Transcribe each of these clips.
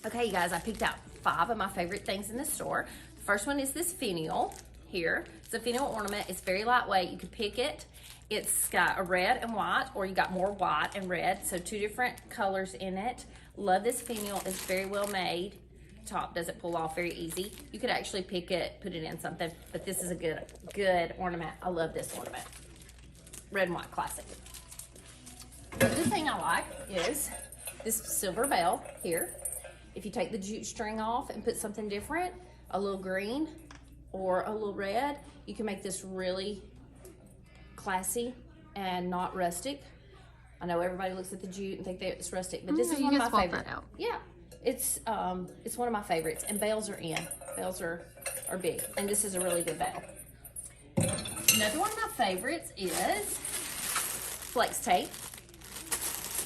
Okay, you guys, I picked out 5 of my favorite things in the store. The first one is this finial here. It's a finial ornament. It's very lightweight. You can pick it. It's got a red and white, or you got more white and red, so 2 different colors in it. Love this finial. It's very well made. Top doesn't pull off very easy. You could actually pick it, put it in something, but this is a good ornament. I love this ornament. Red and white classic. The other thing I like is this silver bell here. If you take the jute string off and put something different, a little green or a little red, you can make this really classy and not rustic. I know everybody looks at the jute and think that it's rustic, but this is one of my favorites. Yeah, it's one of my favorites, and bells are in. Bells are big, and this is a really good bell. Another one of my favorites is flex tape.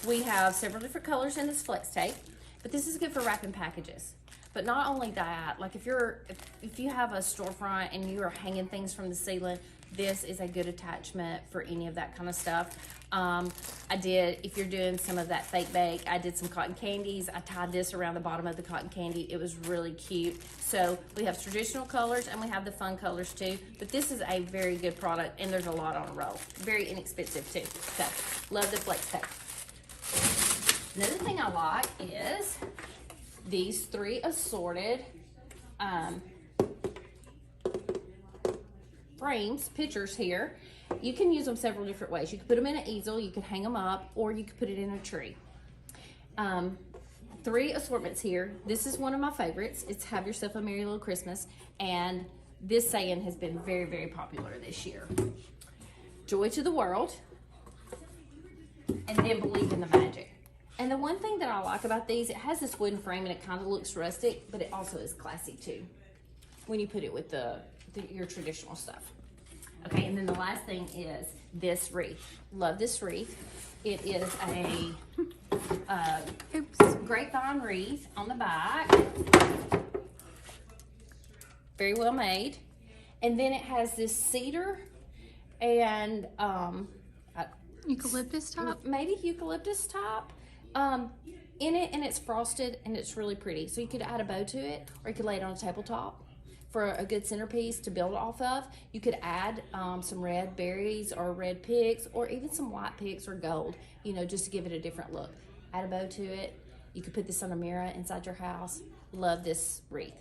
We have several different colors in this flex tape, but this is good for wrapping packages. But not only that, like if you have a storefront and you are hanging things from the ceiling, this is a good attachment for any of that kind of stuff. If you're doing some of that fake bake, I did some cotton candies. I tied this around the bottom of the cotton candy. It was really cute. So we have traditional colors and we have the fun colors too. But this is a very good product, and there's a lot on a roll. Very inexpensive too. So love the flex tape. Another thing I like is these 3 assorted frames, pictures here. You can use them several different ways. You can put them in an easel, you can hang them up, or you can put it in a tree. 3 assortments here. This is one of my favorites. It's Have Yourself a Merry Little Christmas, and this saying has been very, very popular this year. Joy to the world, and then believe in the magic. And the one thing that I like about these, it has this wooden frame and it kind of looks rustic, but it also is classy too when you put it with your traditional stuff. Okay, and then the last thing is this wreath. Love this wreath. It is a grapevine wreath on the back. Very well made. And then it has this cedar and eucalyptus top? Maybe eucalyptus top in it, and it's frosted and it's really pretty. So you could add a bow to it, or you could lay it on a tabletop for a good centerpiece to build off of. You could add some red berries or red picks, or even some white picks or gold, you know, just to give it a different look. Add a bow to it. You could put this on a mirror inside your house. Love this wreath.